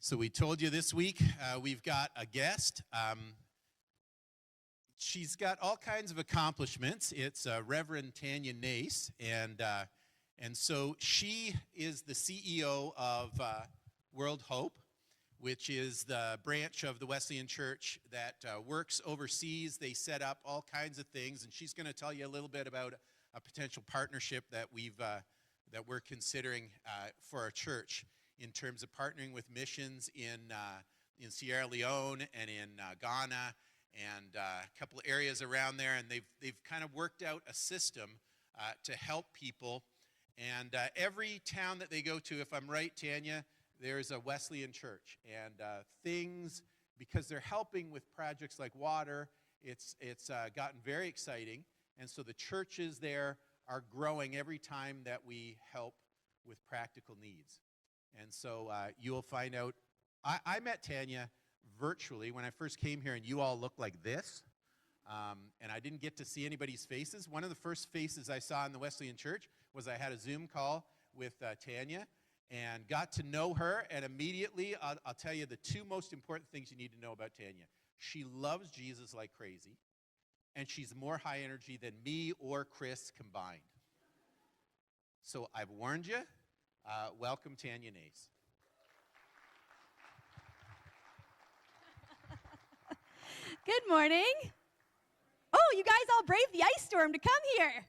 So we told you this week we've got a guest. She's got all kinds of accomplishments. It's Reverend Tanya Nace, and so she is the CEO of World Hope, which is the branch of the Wesleyan Church that works overseas. They set up all kinds of things, and she's going to tell you a little bit about a potential partnership that we're considering for our church in terms of partnering with missions in Sierra Leone and in Ghana and a couple of areas around there, and they've kind of worked out a system to help people. And every town that they go to, if I'm right, Tanya, there's a Wesleyan church, and things, because they're helping with projects like water, it's gotten very exciting, and so the churches there are growing every time that we help with practical needs. And so you will find out. I met Tanya virtually when I first came here, and you all looked like this, and I didn't get to see anybody's faces. One of the first faces I saw in the Wesleyan Church was I had a Zoom call with Tanya and got to know her, and immediately I'll tell you the two most important things you need to know about Tanya. She loves Jesus like crazy, and she's more high energy than me or Chris combined. So I've warned you. Welcome, Tanya Nace. Good morning. Oh, you guys all braved the ice storm to come here.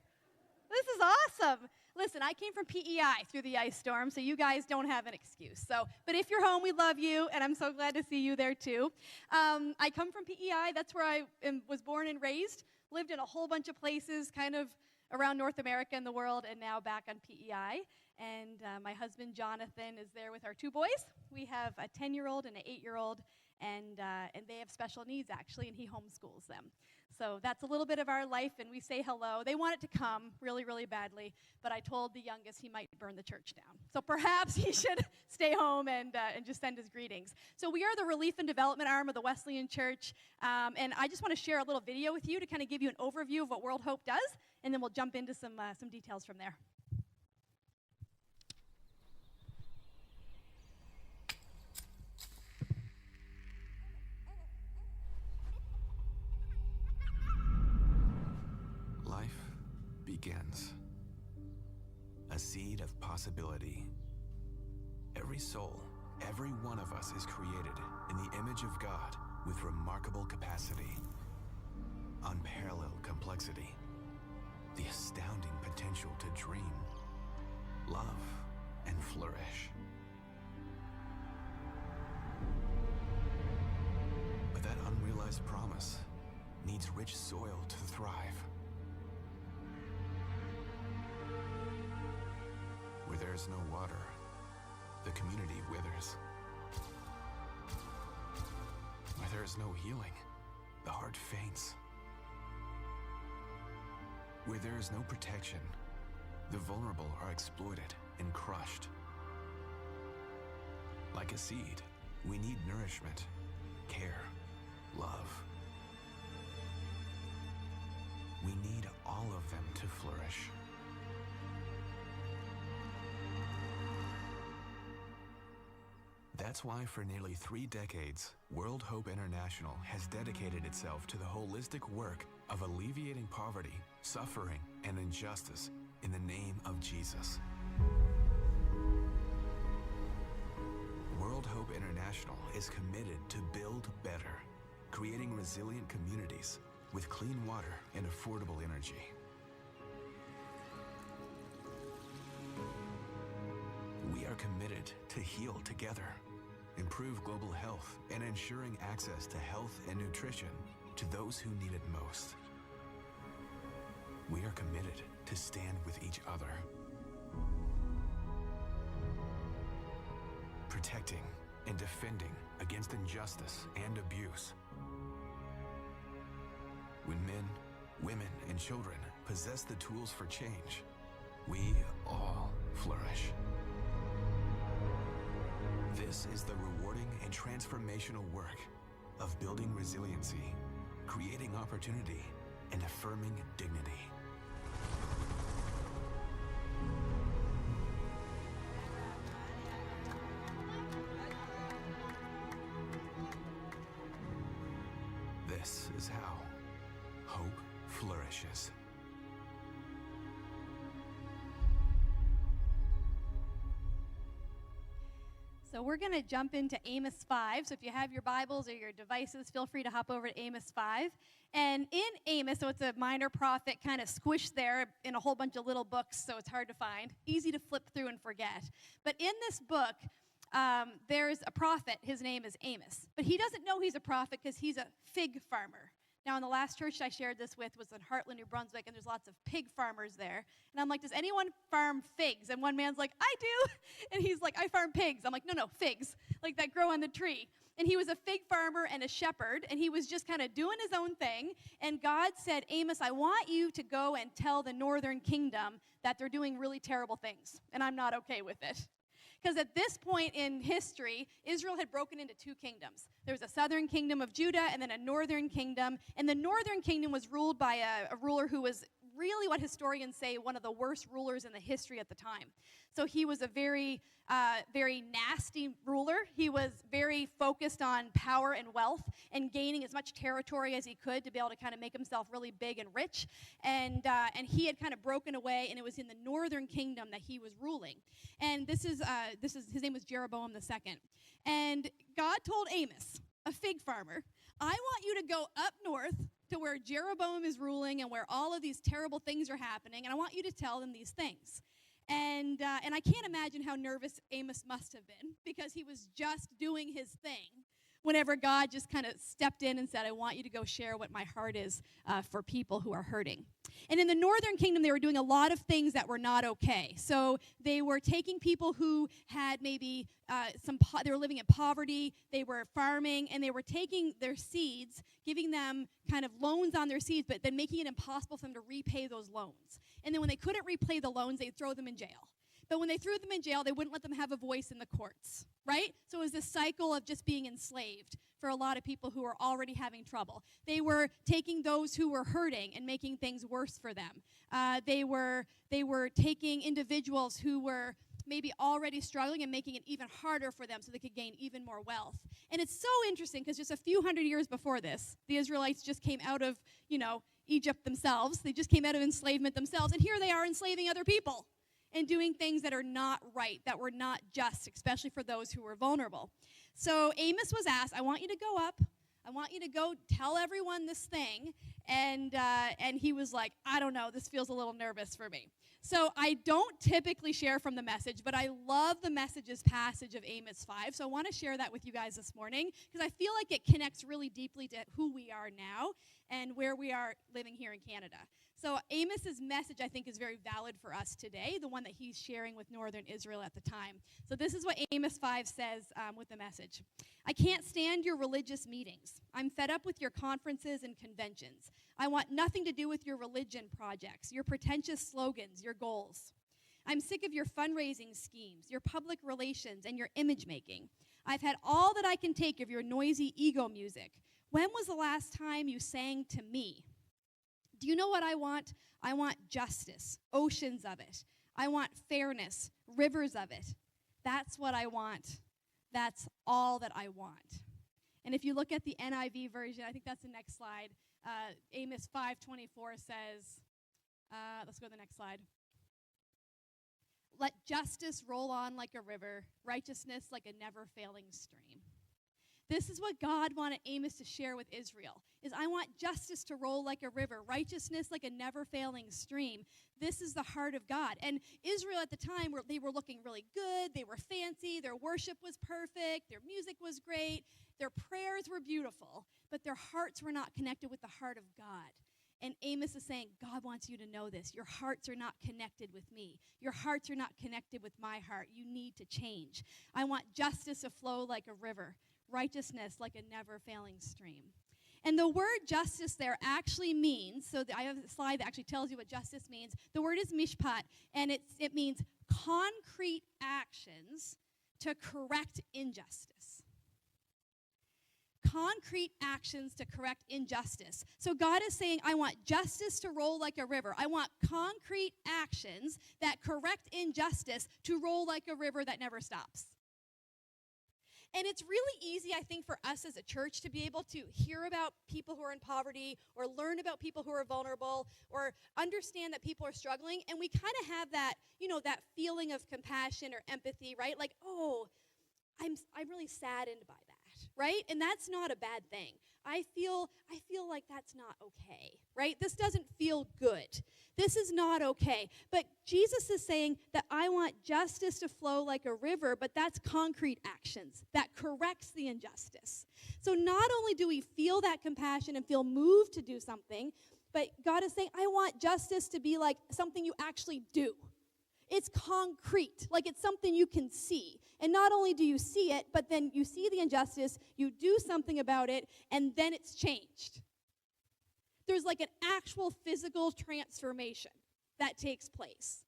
This is awesome. Listen, I came from PEI through the ice storm, so you guys don't have an excuse. But if you're home, we love you, and I'm so glad to see you there too. I come from PEI. That's where I was born and raised. Lived in a whole bunch of places, kind of around North America and the world, and now back on PEI. And my husband, Jonathan, is there with our two boys. We have a 10-year-old and an 8-year-old, and they have special needs, actually, and he homeschools them. So that's a little bit of our life, and we say hello. They want it to come really, really badly, but I told the youngest he might burn the church down. So perhaps he should stay home and just send his greetings. So we are the relief and development arm of the Wesleyan Church, and I just want to share a little video with you to kind of give you an overview of what World Hope does, and then we'll jump into some details from there. Life begins. A seed of possibility. Every soul, every one of us is created in the image of God with remarkable capacity, unparalleled complexity, the astounding potential to dream, love, and flourish. But that unrealized promise needs rich soil to thrive. Where there is no water, the community withers. Where there is no healing, the heart faints. Where there is no protection, the vulnerable are exploited and crushed. Like a seed, we need nourishment, care, love. We need all of them to flourish. That's why for nearly 3 decades, World Hope International has dedicated itself to the holistic work of alleviating poverty, suffering, and injustice in the name of Jesus. World Hope International is committed to build better, creating resilient communities with clean water and affordable energy. We are committed to heal together, improve global health, and ensuring access to health and nutrition to those who need it most. We are committed to stand with each other, protecting and defending against injustice and abuse. When men, women, and children possess the tools for change, we all flourish. This is the rewarding and transformational work of building resiliency, creating opportunity, and affirming dignity. is how hope flourishes. So we're going to jump into Amos 5. So if you have your Bibles or your devices, feel free to hop over to Amos 5. And in Amos, so it's a minor prophet kind of squished there in a whole bunch of little books, so it's hard to find. Easy to flip through and forget. But in this book, there's a prophet. His name is Amos. But he doesn't know he's a prophet because he's a fig farmer. Now, in the last church I shared this with was in Heartland, New Brunswick, and there's lots of pig farmers there. And I'm like, does anyone farm figs? And one man's like, I do. And he's like, I farm pigs. I'm like, no, figs, like that grow on the tree. And he was a fig farmer and a shepherd, and he was just kind of doing his own thing. And God said, Amos, I want you to go and tell the northern kingdom that they're doing really terrible things, and I'm not okay with it. Because at this point in history, Israel had broken into two kingdoms. There was a southern kingdom of Judah and then a northern kingdom. And the northern kingdom was ruled by a ruler who was really what historians say one of the worst rulers in the history at the time. So he was a very nasty ruler. He was very focused on power and wealth and gaining as much territory as he could to be able to kind of make himself really big and rich. And he had kind of broken away, and it was in the northern kingdom that he was ruling. And this is his name was Jeroboam II. And God told Amos, a fig farmer, I want you to go up north to where Jeroboam is ruling and where all of these terrible things are happening, and I want you to tell them these things. And I can't imagine how nervous Amos must have been, because he was just doing his thing whenever God just kind of stepped in and said, I want you to go share what my heart is for people who are hurting. And in the northern kingdom, they were doing a lot of things that were not okay. So they were taking people who had maybe they were living in poverty, they were farming, and they were taking their seeds, giving them kind of loans on their seeds, but then making it impossible for them to repay those loans. And then when they couldn't repay the loans, they'd throw them in jail. But when they threw them in jail, they wouldn't let them have a voice in the courts, right? So it was this cycle of just being enslaved for a lot of people who were already having trouble. They were taking those who were hurting and making things worse for them. They were taking individuals who were maybe already struggling and making it even harder for them so they could gain even more wealth. And it's so interesting because just a few hundred years before this, the Israelites just came out of, Egypt themselves. They just came out of enslavement themselves, and here they are enslaving other people and doing things that are not right, that were not just, especially for those who were vulnerable. So Amos was asked, I want you to go up. I want you to go tell everyone this thing. And he was like, I don't know, this feels a little nervous for me. So I don't typically share from the message, but I love the messages passage of Amos 5. So I want to share that with you guys this morning because I feel like it connects really deeply to who we are now and where we are living here in Canada. So Amos's message, I think, is very valid for us today, the one that he's sharing with Northern Israel at the time. So this is what Amos 5 says with the message. I can't stand your religious meetings. I'm fed up with your conferences and conventions. I want nothing to do with your religion projects, your pretentious slogans, your goals. I'm sick of your fundraising schemes, your public relations, and your image making. I've had all that I can take of your noisy ego music. When was the last time you sang to me? Do you know what I want? I want justice, oceans of it. I want fairness, rivers of it. That's what I want. That's all that I want. And if you look at the NIV version, I think that's the next slide. Amos 5:24 says, let's go to the next slide. Let justice roll on like a river, righteousness like a never-failing stream. This is what God wanted Amos to share with Israel, is I want justice to roll like a river, righteousness like a never-failing stream. This is the heart of God. And Israel at the time, they were looking really good. They were fancy. Their worship was perfect. Their music was great. Their prayers were beautiful. But their hearts were not connected with the heart of God. And Amos is saying, God wants you to know this. Your hearts are not connected with me. Your hearts are not connected with my heart. You need to change. I want justice to flow like a river, righteousness like a never-failing stream. And the word justice there actually means, so I have a slide that actually tells you what justice means. The word is mishpat, and it means concrete actions to correct injustice. Concrete actions to correct injustice. So God is saying, I want justice to roll like a river. I want concrete actions that correct injustice to roll like a river that never stops. And it's really easy, I think, for us as a church to be able to hear about people who are in poverty or learn about people who are vulnerable or understand that people are struggling. And we kind of have that, that feeling of compassion or empathy, right? Like, oh, I'm really saddened by that, right? And that's not a bad thing. I feel like that's not okay, right? This doesn't feel good. This is not okay. But Jesus is saying that I want justice to flow like a river, but that's concrete actions that corrects the injustice. So not only do we feel that compassion and feel moved to do something, but God is saying, I want justice to be like something you actually do. It's concrete, like it's something you can see. And not only do you see it, but then you see the injustice, you do something about it, and then it's changed. There's like an actual physical transformation that takes place.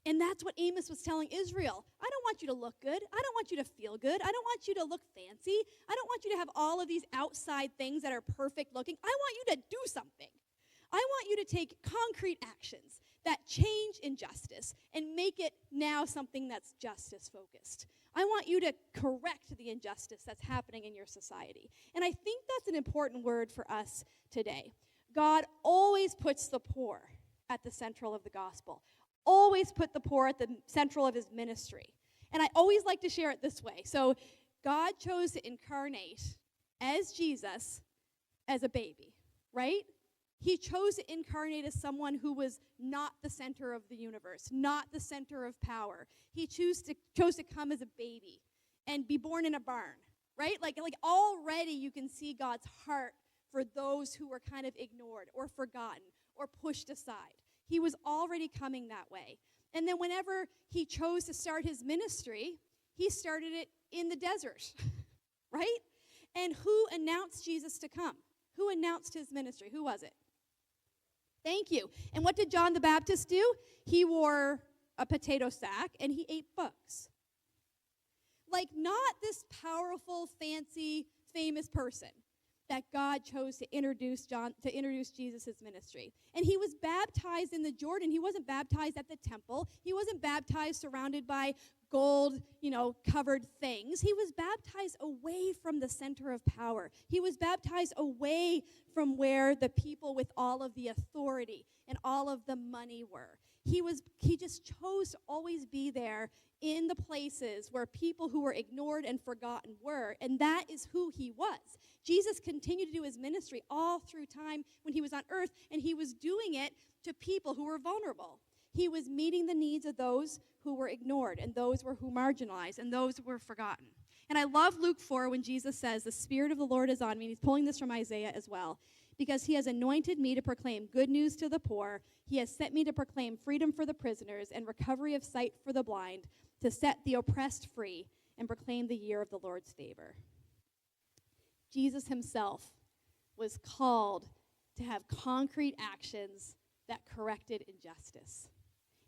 And that's what Amos was telling Israel. I don't want you to look good. I don't want you to feel good. I don't want you to look fancy. I don't want you to have all of these outside things that are perfect looking. I want you to do something. I want you to take concrete actions that change injustice and make it now something that's justice focused. I want you to correct the injustice that's happening in your society. And I think that's an important word for us today. God always puts the poor at the central of the gospel. Always put the poor at the central of his ministry. And I always like to share it this way. So God chose to incarnate as Jesus as a baby, right? He chose to incarnate as someone who was not the center of the universe, not the center of power. He chose to come as a baby and be born in a barn, right? Like already you can see God's heart for those who were kind of ignored or forgotten or pushed aside. He was already coming that way. And then whenever he chose to start his ministry, he started it in the desert, right? And who announced Jesus to come? Who announced his ministry? Who was it? Thank you. And what did John the Baptist do? He wore a potato sack and he ate bugs. Like not this powerful, fancy, famous person that God chose to introduce Jesus' ministry. And he was baptized in the Jordan. He wasn't baptized at the temple. He wasn't baptized surrounded by gold, covered things. He was baptized away from the center of power. He was baptized away from where the people with all of the authority and all of the money were. He just chose to always be there in the places where people who were ignored and forgotten were, and that is who he was. Jesus continued to do his ministry all through time when he was on earth, and he was doing it to people who were vulnerable. He was meeting the needs of those who were ignored, and those who were marginalized, and those who were forgotten. And I love Luke 4 when Jesus says, the Spirit of the Lord is on me, and he's pulling this from Isaiah as well, because he has anointed me to proclaim good news to the poor. He has sent me to proclaim freedom for the prisoners and recovery of sight for the blind, to set the oppressed free and proclaim the year of the Lord's favor. Jesus himself was called to have concrete actions that corrected injustice.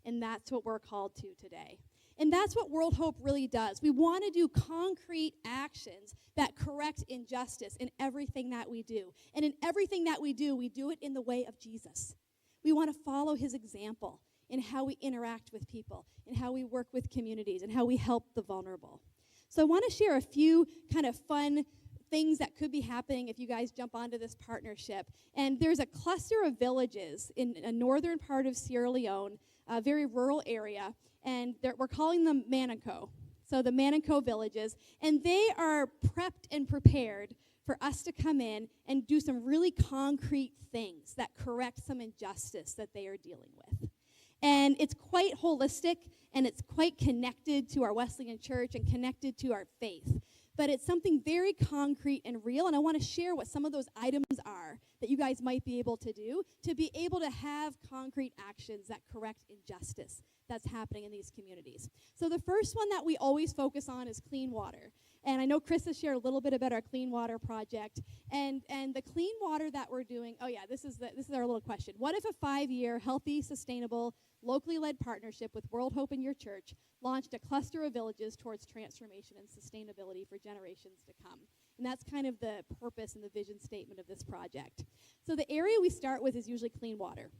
And that's what we're called to today. And that's what World Hope really does. We want to do concrete actions that correct injustice in everything that we do. And in everything that we do it in the way of Jesus. We want to follow his example in how we interact with people, in how we work with communities, and how we help the vulnerable. So I want to share a few kind of fun things that could be happening if you guys jump onto this partnership. And there's a cluster of villages in a northern part of Sierra Leone, a very rural area, and we're calling them Manonkoh. So the Manonkoh villages, and they are prepped and prepared for us to come in and do some really concrete things that correct some injustice that they are dealing with. And it's quite holistic, and it's quite connected to our Wesleyan Church and connected to our faith. But it's something very concrete and real, and I want to share what some of those items are that you guys might be able to do to be able to have concrete actions that correct injustice that's happening in these communities. So the first one that we always focus on is clean water. And I know Chris has shared a little bit about our clean water project. And the clean water that we're doing, this is our little question. What if a 5-year, healthy, sustainable, locally led partnership with World Hope in your church launched a cluster of villages towards transformation and sustainability for generations to come? And that's kind of the purpose and the vision statement of this project. So the area we start with is usually clean water.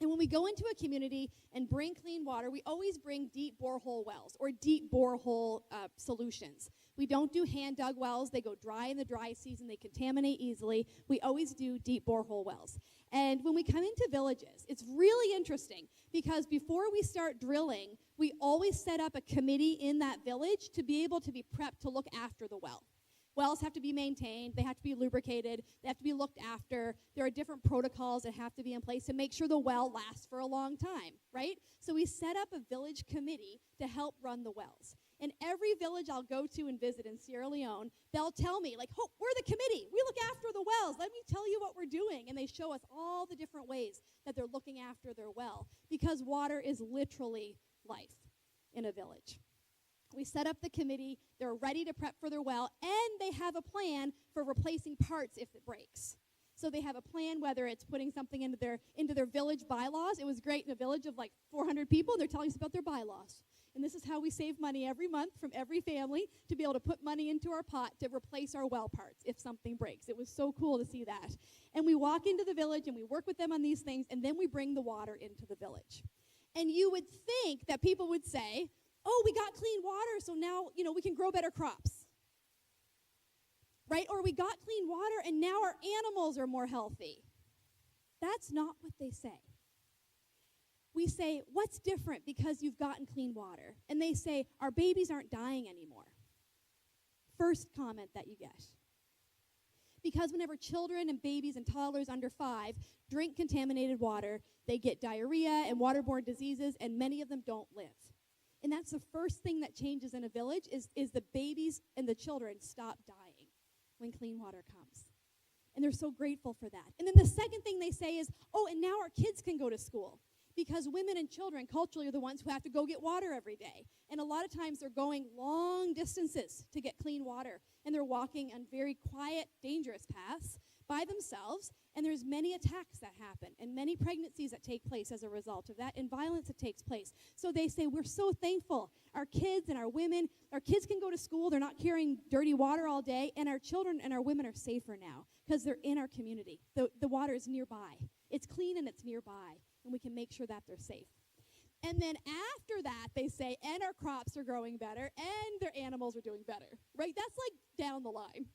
And when we go into a community and bring clean water, we always bring deep borehole wells or deep borehole solutions. We don't do hand-dug wells. They go dry in the dry season. They contaminate easily. We always do deep borehole wells. And when we come into villages, it's really interesting because before we start drilling, we always set up a committee in that village to be able to be prepped to look after the well. Wells have to be maintained, they have to be lubricated, they have to be looked after. There are different protocols that have to be in place to make sure the well lasts for a long time, right? So we set up a village committee to help run the wells. And every village I'll go to and visit in Sierra Leone, they'll tell me, like, oh, we're the committee, we look after the wells, let me tell you what we're doing. And they show us all the different ways that they're looking after their well, because water is literally life in a village. We set up the committee, they're ready to prep for their well, and they have a plan for replacing parts if it breaks. So they have a plan, whether it's putting something into their village bylaws. It was great in a village of like 400 people, they're telling us about their bylaws. And this is how we save money every month from every family to be able to put money into our pot to replace our well parts if something breaks. It was so cool to see that. And we walk into the village and we work with them on these things, and then we bring the water into the village. And you would think that people would say, oh, we got clean water, so now, we can grow better crops. Right? Or we got clean water, and now our animals are more healthy. That's not what they say. We say, what's different because you've gotten clean water? And they say, our babies aren't dying anymore. First comment that you get. Because whenever children and babies and toddlers under 5 drink contaminated water, they get diarrhea and waterborne diseases, and many of them don't live. And that's the first thing that changes in a village is the babies and the children stop dying when clean water comes. And they're so grateful for that. And then the second thing they say is, oh, and now our kids can go to school. Because women and children culturally are the ones who have to go get water every day. And a lot of times they're going long distances to get clean water. And they're walking on very quiet, dangerous paths by themselves. And there's many attacks that happen and many pregnancies that take place as a result of that and violence that takes place. So they say, we're so thankful. Our kids and our kids can go to school. They're not carrying dirty water all day. And our children and our women are safer now because they're in our community. The water is nearby. It's clean and it's nearby. And we can make sure that they're safe. And then after that, they say, and our crops are growing better, and their animals are doing better, right? That's like down the line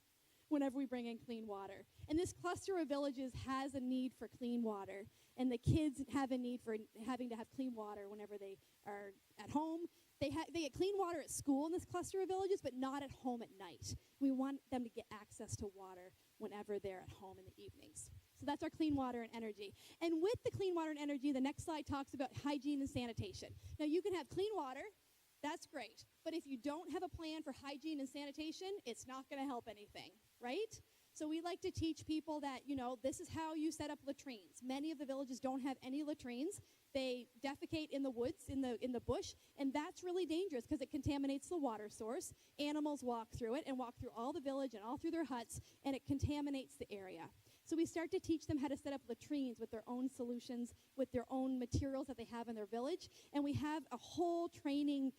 whenever we bring in clean water. And this cluster of villages has a need for clean water, and the kids have a need for having to have clean water whenever they are at home. They get clean water at school in this cluster of villages, but not at home at night. We want them to get access to water whenever they're at home in the evenings. So that's our clean water and energy. And with the clean water and energy, the next slide talks about hygiene and sanitation. Now, you can have clean water. That's great. But if you don't have a plan for hygiene and sanitation, it's not going to help anything, right? So we like to teach people that, this is how you set up latrines. Many of the villages don't have any latrines. They defecate in the woods, in the bush, and that's really dangerous because it contaminates the water source. Animals walk through it and walk through all the village and all through their huts, and it contaminates the area. So we start to teach them how to set up latrines with their own solutions, with their own materials that they have in their village. And we have a whole training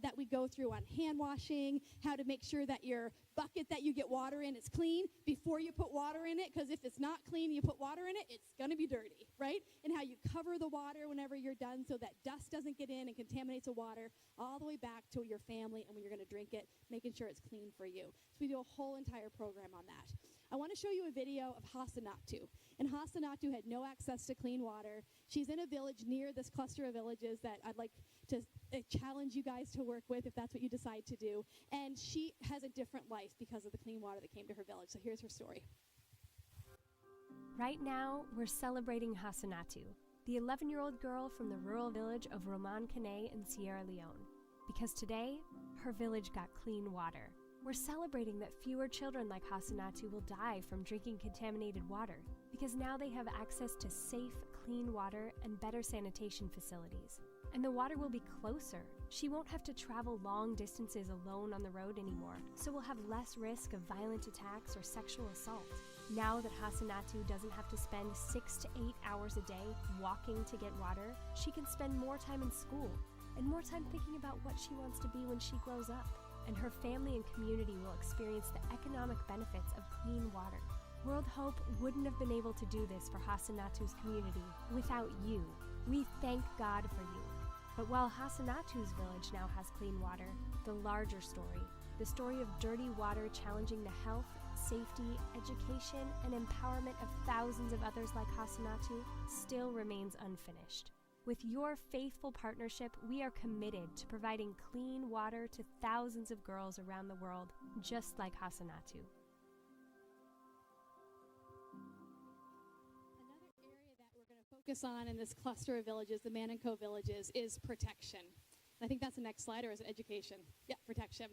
that we go through on hand washing, how to make sure that your bucket that you get water in is clean before you put water in it, because if it's not clean and you put water in it, it's going to be dirty, right? And how you cover the water whenever you're done so that dust doesn't get in and contaminates the water all the way back to your family and when you're going to drink it, making sure it's clean for you. So we do a whole entire program on that. I want to show you a video of Hasanatu. And Hasanatu had no access to clean water. She's in a village near this cluster of villages that I'd like to challenge you guys to work with if that's what you decide to do. And she has a different life because of the clean water that came to her village. So here's her story. Right now, we're celebrating Hasanatu, the 11-year-old girl from the rural village of Roman-Kane in Sierra Leone. Because today, her village got clean water. We're celebrating that fewer children like Hasanatu will die from drinking contaminated water, because now they have access to safe, clean water and better sanitation facilities. And the water will be closer. She won't have to travel long distances alone on the road anymore, so we'll have less risk of violent attacks or sexual assault. Now that Hasanatu doesn't have to spend 6 to 8 hours a day walking to get water, she can spend more time in school and more time thinking about what she wants to be when she grows up. And her family and community will experience the economic benefits of clean water. World Hope wouldn't have been able to do this for Hasanatu's community without you. We thank God for you. But while Hasanatu's village now has clean water, the larger story, the story of dirty water challenging the health, safety, education, and empowerment of thousands of others like Hasanatu, still remains unfinished. With your faithful partnership, we are committed to providing clean water to thousands of girls around the world, just like Hasanatu. Another area that we're going to focus on in this cluster of villages, the Manonkoh villages, is protection. And I think that's the next slide, or is it education? Yeah, protection.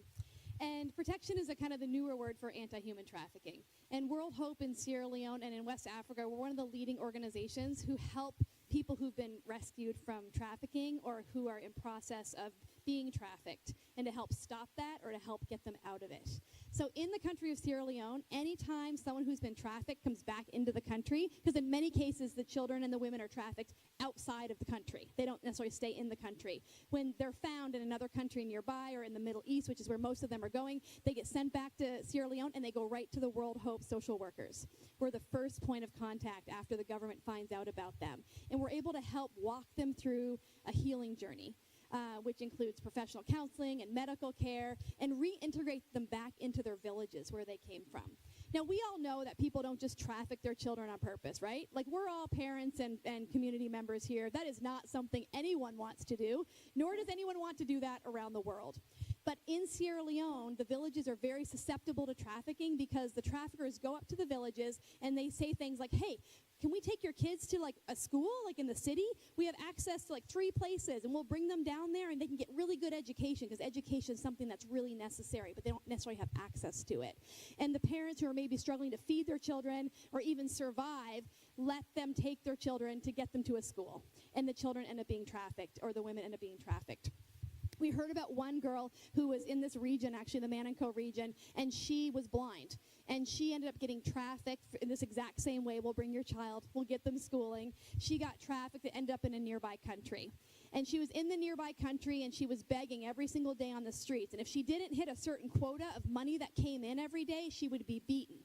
And protection is a kind of the newer word for anti-human trafficking. And World Hope in Sierra Leone and in West Africa, we're one of the leading organizations who help people who've been rescued from trafficking or who are in process of being trafficked, and to help stop that or to help get them out of it. So in the country of Sierra Leone, anytime someone who's been trafficked comes back into the country, because in many cases the children and the women are trafficked outside of the country. They don't necessarily stay in the country. When they're found in another country nearby or in the Middle East, which is where most of them are going, they get sent back to Sierra Leone and they go right to the World Hope social workers. We're the first point of contact after the government finds out about them. And we're able to help walk them through a healing journey. Which includes professional counseling and medical care, and reintegrate them back into their villages where they came from. Now, we all know that people don't just traffic their children on purpose, right? Like, we're all parents and community members here. That is not something anyone wants to do, nor does anyone want to do that around the world. But in Sierra Leone, the villages are very susceptible to trafficking because the traffickers go up to the villages and they say things like, hey, can we take your kids to like a school, like in the city? We have access to like 3 places, and we'll bring them down there and they can get really good education, because education is something that's really necessary, but they don't necessarily have access to it. And the parents who are maybe struggling to feed their children or even survive, let them take their children to get them to a school. And the children end up being trafficked, or the women end up being trafficked. We heard about one girl who was in this region, actually the Manonkoh region, and she was blind. And she ended up getting trafficked in this exact same way. We'll bring your child, we'll get them schooling. She got trafficked to end up in a nearby country. And she was in the nearby country, and she was begging every single day on the streets. And if she didn't hit a certain quota of money that came in every day, she would be beaten.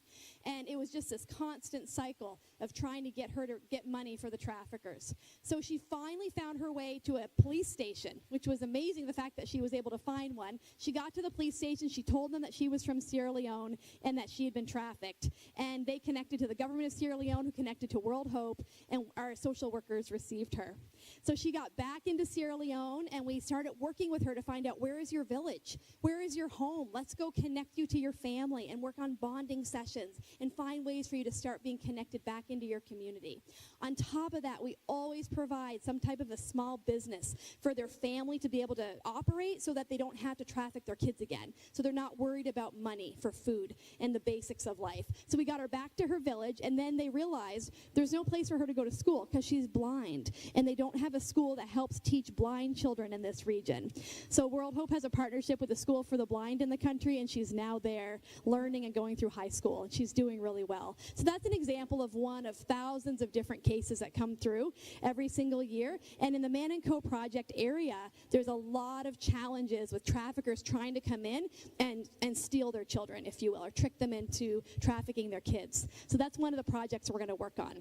And it was just this constant cycle of trying to get her to get money for the traffickers. So she finally found her way to a police station, which was amazing, the fact that she was able to find one. She got to the police station, she told them that she was from Sierra Leone and that she had been trafficked. And they connected to the government of Sierra Leone, who connected to World Hope, and our social workers received her. So she got back into Sierra Leone, and we started working with her to find out, where is your village? Where is your home? Let's go connect you to your family and work on bonding sessions and find ways for you to start being connected back into your community. On top of that, we always provide some type of a small business for their family to be able to operate, so that they don't have to traffic their kids again. So they're not worried about money for food and the basics of life. So we got her back to her village, and then they realized there's no place for her to go to school because she's blind, and they don't have a school that helps teach blind children in this region. So World Hope has a partnership with the School for the Blind in the country, and she's now there learning and going through high school, and she's doing really well. So that's an example of one of thousands of different cases that come through every single year. And in the Manonkoh Project area, there's a lot of challenges with traffickers trying to come in and steal their children, if you will, or trick them into trafficking their kids. So that's one of the projects we're going to work on.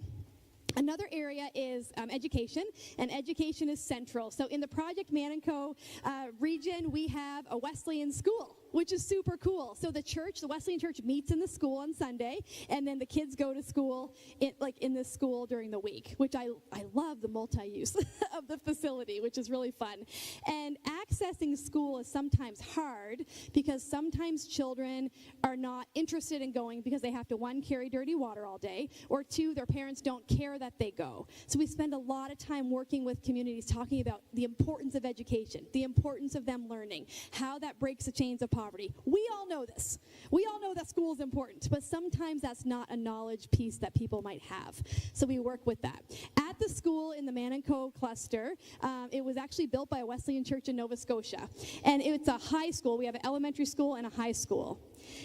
Another area is education, and education is central. So in the Project Manonkoh region, we have a Wesleyan school, which is super cool. So the church, the Wesleyan church, meets in the school on Sunday, and then the kids go to school in the school during the week, which I love the multi-use of the facility, which is really fun. And accessing school is sometimes hard because sometimes children are not interested in going because they have to, 1, carry dirty water all day, or 2, their parents don't care that they go. So we spend a lot of time working with communities talking about the importance of education, the importance of them learning, how that breaks the chains of poverty. We all know this. We all know that school is important, but sometimes that's not a knowledge piece that people might have. So we work with that. At the school in the Manonkoh cluster, it was actually built by a Wesleyan church in Nova Scotia. And it's a high school. We have an elementary school and a high school.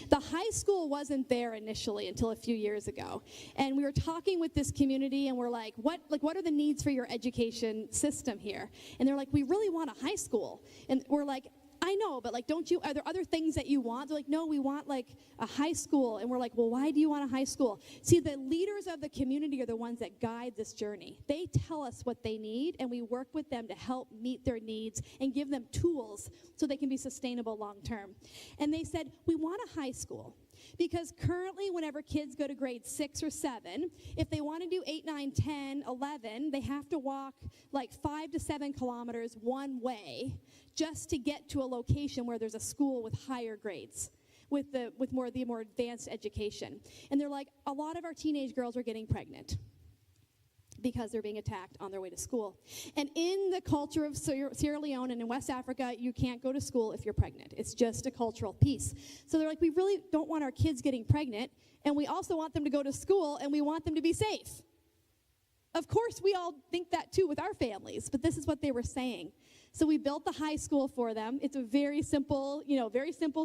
The high school wasn't there initially until a few years ago. And we were talking with this community, and we're like, what are the needs for your education system here? And they're like, we really want a high school. And we're like, I know, but like, are there other things that you want? They're like, no, we want like a high school. And we're like, well, why do you want a high school? See, the leaders of the community are the ones that guide this journey. They tell us what they need, and we work with them to help meet their needs and give them tools so they can be sustainable long term. And they said, we want a high school. Because currently, whenever kids go to grade 6 or 7, if they want to do 8, 9, 10, 11, they have to walk like 5 to 7 kilometers one way just to get to a location where there's a school with higher grades, with more advanced education. And they're like, a lot of our teenage girls are getting pregnant because they're being attacked on their way to school. And in the culture of Sierra Leone and in West Africa, you can't go to school if you're pregnant. It's just a cultural piece. So they're like, we really don't want our kids getting pregnant, and we also want them to go to school, and we want them to be safe. Of course, we all think that too with our families, but this is what they were saying. So we built the high school for them. It's a very simple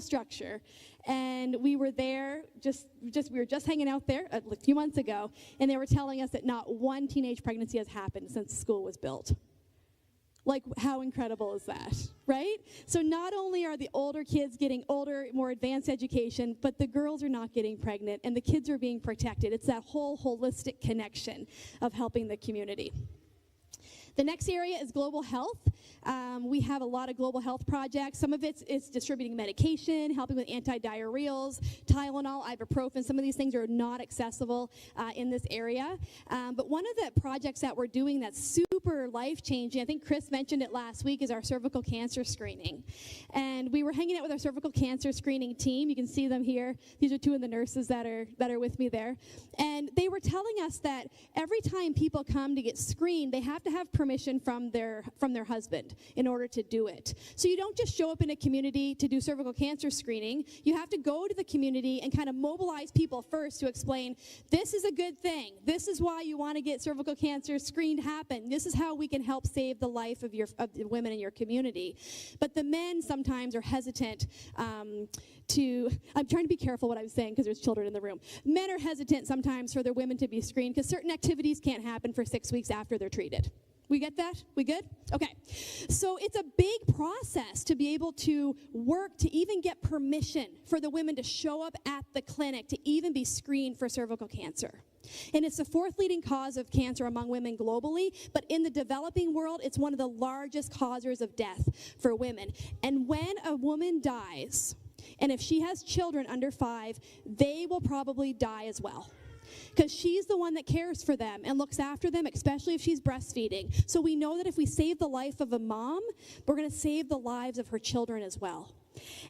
structure. And we were there, we were just hanging out there a few months ago, and they were telling us that not one teenage pregnancy has happened since the school was built. Like, how incredible is that, right? So not only are the older kids getting older, more advanced education, but the girls are not getting pregnant, and the kids are being protected. It's that whole holistic connection of helping the community. The next area is global health. We have a lot of global health projects. Some of it's distributing medication, helping with antidiarrheals, Tylenol, ibuprofen. Some of these things are not accessible in this area. But one of the projects that we're doing that's super life-changing, I think Chris mentioned it last week, is our cervical cancer screening. And we were hanging out with our cervical cancer screening team. You can see them here. These are two of the nurses that are with me there. And they were telling us that every time people come to get screened, they have to have permission from their husband in order to do it. So you don't just show up in a community to do cervical cancer screening. You have to go to the community and kind of mobilize people first to explain, this is a good thing. This is why you want to get cervical cancer screened happen. This is how we can help save the life of the women in your community. But the men sometimes are hesitant I'm trying to be careful what I'm saying because there's children in the room. Men are hesitant sometimes for their women to be screened because certain activities can't happen for 6 weeks after they're treated. We get that? We good? Okay. So it's a big process to be able to work to even get permission for the women to show up at the clinic to even be screened for cervical cancer. And it's the 4th leading cause of cancer among women globally, but in the developing world, it's one of the largest causers of death for women. And when a woman dies, and if she has children under 5, they will probably die as well. Because she's the one that cares for them and looks after them, especially if she's breastfeeding. So we know that if we save the life of a mom, we're going to save the lives of her children as well.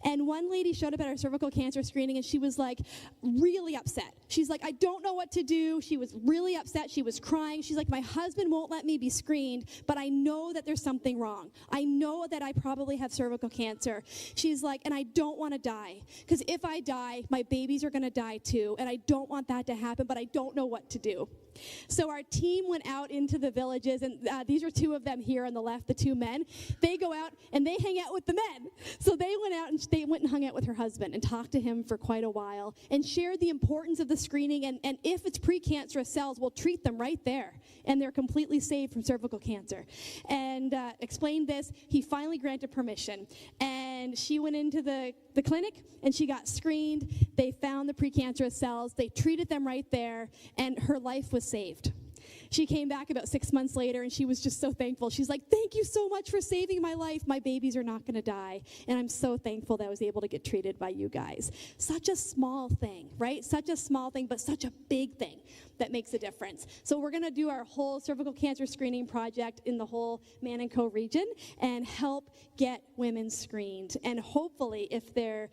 And one lady showed up at our cervical cancer screening, and she was like really upset. She's like, I don't know what to do. She was really upset. She was crying. She's like, my husband won't let me be screened, but I know that there's something wrong. I know that I probably have cervical cancer. She's like, and I don't want to die, because if I die, my babies are going to die too, and I don't want that to happen, but I don't know what to do. So our team went out into the villages, and these are 2 of them here on the left, the 2 men. They go out and they hang out with the men. So they went and hung out with her husband and talked to him for quite a while and shared the importance of the screening, and if it's precancerous cells, we'll treat them right there, and they're completely saved from cervical cancer. And explained this. He finally granted permission, and she went into the clinic, and she got screened. They found the precancerous cells. They treated them right there, and her life was saved. She came back about 6 months later, and she was just so thankful. She's like, thank you so much for saving my life. My babies are not going to die, and I'm so thankful that I was able to get treated by you guys. Such a small thing, right? Such a small thing, but such a big thing that makes a difference. So we're going to do our whole cervical cancer screening project in the whole Manonkoh region and help get women screened. And hopefully, if they're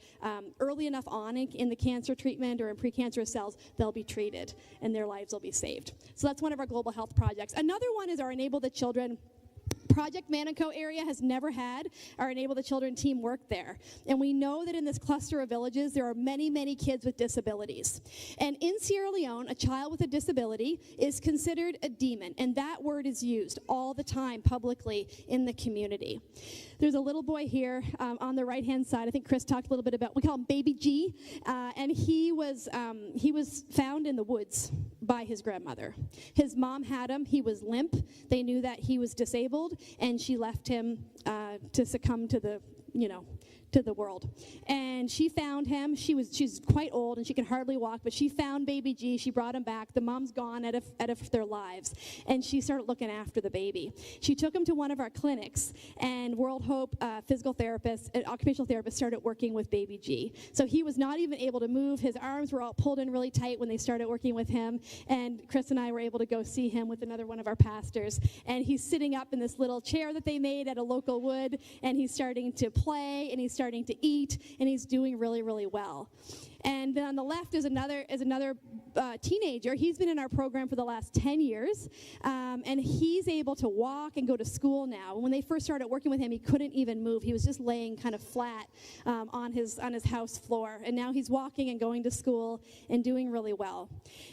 early enough on in the cancer treatment or in precancerous cells, they'll be treated, and their lives will be saved. So that's one of our global health projects. Another one is our Enable the Children. Project Manonkoh area has never had our Enable the Children team work there. And we know that in this cluster of villages, there are many, many kids with disabilities. And in Sierra Leone, a child with a disability is considered a demon. And that word is used all the time publicly in the community. There's a little boy here on the right-hand side. I think Chris talked a little bit about, we call him Baby G. And he was found in the woods by his grandmother. His mom had him. He was limp. They knew that he was disabled, and she left him to succumb to the to the world. And she found him. She's quite old and she can hardly walk, but she found baby G. She brought him back. The mom's gone out of their lives. And she started looking after the baby. She took him to one of our clinics, and World Hope physical therapist, occupational therapist started working with baby G. So he was not even able to move. His arms were all pulled in really tight when they started working with him. And Chris and I were able to go see him with another one of our pastors. And he's sitting up in this little chair that they made at a local wood, and he's starting to play, and he's starting to eat, and he's doing really, really well. And then on the left is another teenager. He's been in our program for the last 10 years, and he's able to walk and go to school now. When they first started working with him, he couldn't even move. He was just laying kind of flat on his house floor, and now he's walking and going to school and doing really well.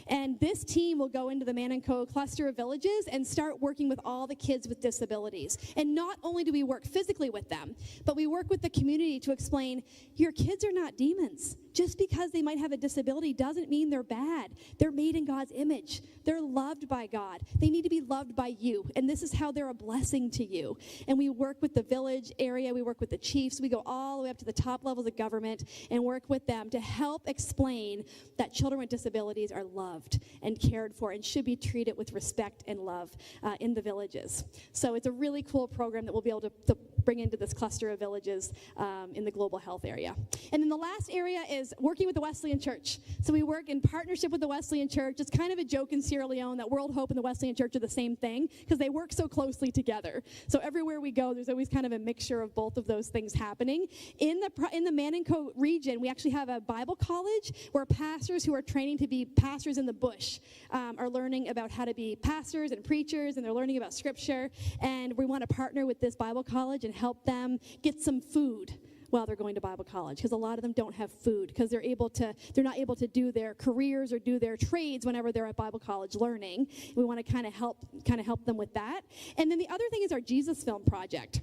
And this team will go into the Manonkoh cluster of villages and start working with all the kids with disabilities. And not only do we work physically with them, but we work with the community to explain, your kids are not demons. Just because they might have a disability doesn't mean they're bad. They're made in God's image. They're loved by God. They need to be loved by you, and this is how they're a blessing to you. And we work with the village area. We work with the chiefs. We go all the way up to the top levels of government and work with them to help explain that children with disabilities are loved and cared for and should be treated with respect and love in the villages. So it's a really cool program that we'll be able to bring into this cluster of villages in the global health area. And then the last area is working with the Wesleyan Church. So we work in partnership with the Wesleyan Church. It's kind of a joke in Sierra Leone that World Hope and the Wesleyan Church are the same thing because they work so closely together. So everywhere we go, there's always kind of a mixture of both of those things happening. In the Manonkoh region, we actually have a Bible college where pastors who are training to be pastors in the bush are learning about how to be pastors and preachers, and they're learning about Scripture. And we want to partner with this Bible college and help them get some food while they're going to Bible college, because a lot of them don't have food because they're not able to do their careers or do their trades whenever they're at Bible college learning. We want to kind of help them with that. And then the other thing is our Jesus Film project.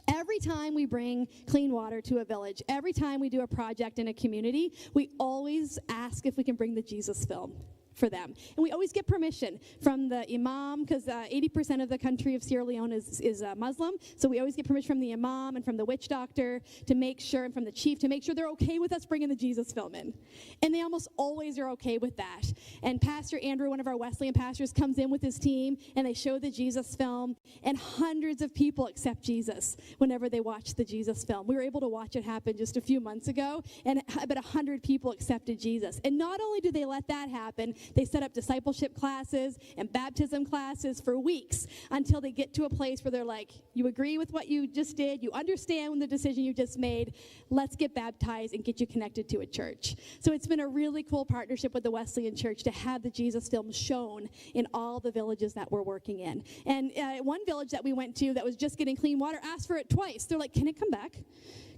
Every time we bring clean water to a village, every time we do a project in a community, we always ask if we can bring the Jesus Film for them. And we always get permission from the imam, because 80% of the country of Sierra Leone is Muslim, so we always get permission from the imam and from the witch doctor to make sure, and from the chief, to make sure they're okay with us bringing the Jesus Film in. And they almost always are okay with that. And Pastor Andrew, one of our Wesleyan pastors, comes in with his team, and they show the Jesus Film, and hundreds of people accept Jesus whenever they watch the Jesus Film. We were able to watch it happen just a few months ago, and about 100 people accepted Jesus. And not only do they let that happen, they set up discipleship classes and baptism classes for weeks until they get to a place where they're like, you agree with what you just did, you understand the decision you just made, let's get baptized and get you connected to a church. So it's been a really cool partnership with the Wesleyan Church to have the Jesus Film shown in all the villages that we're working in. And one village that we went to that was just getting clean water asked for it twice. They're like, can it come back?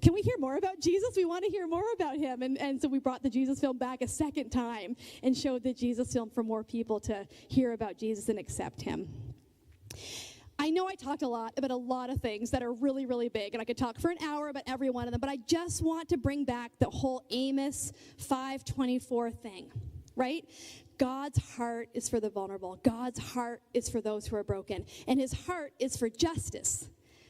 Can we hear more about Jesus? We want to hear more about him. And so we brought the Jesus Film back a second time and showed the Jesus Film for more people to hear about Jesus and accept him. I know I talked a lot about a lot of things that are really, really big, and I could talk for an hour about every one of them, but I just want to bring back the whole Amos 5:24 thing, right? God's heart is for the vulnerable. God's heart is for those who are broken. And his heart is for justice,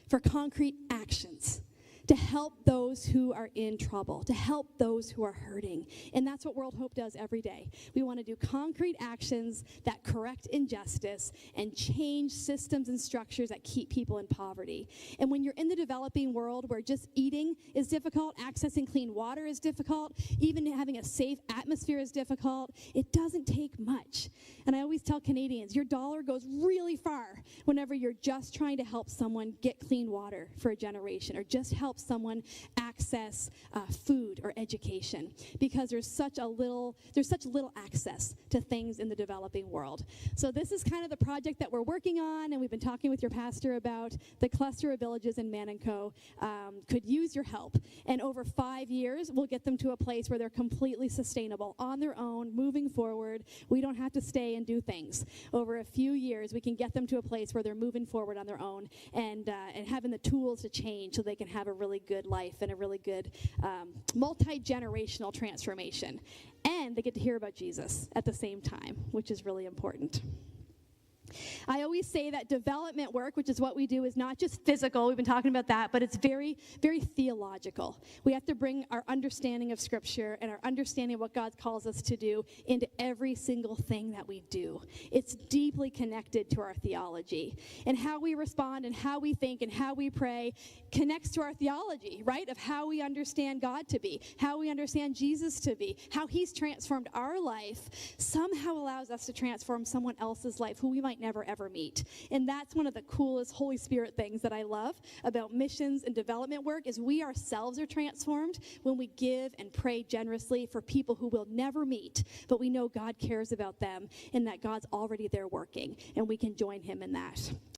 for concrete actions, to help those who are in trouble, to help those who are hurting. And that's what World Hope does every day. We want to do concrete actions that correct injustice and change systems and structures that keep people in poverty. And when you're in the developing world where just eating is difficult, accessing clean water is difficult, even having a safe atmosphere is difficult, it doesn't take much. And I always tell Canadians, your dollar goes really far whenever you're just trying to help someone get clean water for a generation, or just help someone access food or education, because there's such little access to things in the developing world. So this is kind of the project that we're working on, and we've been talking with your pastor about the cluster of villages in Manonkoh could use your help. And over 5 years, we'll get them to a place where they're completely sustainable on their own, moving forward. We don't have to stay and do things. Over a few years, we can get them to a place where they're moving forward on their own and having the tools to change so they can have a really good life and a really good multi-generational transformation. And they get to hear about Jesus at the same time, which is really important. I always say that development work, which is what we do, is not just physical. We've been talking about that, but it's very, very theological. We have to bring our understanding of Scripture and our understanding of what God calls us to do into every single thing that we do. It's deeply connected to our theology. And how we respond and how we think and how we pray connects to our theology, right, of how we understand God to be, how we understand Jesus to be, how he's transformed our life, somehow allows us to transform someone else's life who we might never, ever meet. And that's one of the coolest Holy Spirit things that I love about missions and development work is we ourselves are transformed when we give and pray generously for people who we'll never meet, but we know God cares about them and that God's already there working, and we can join him in that.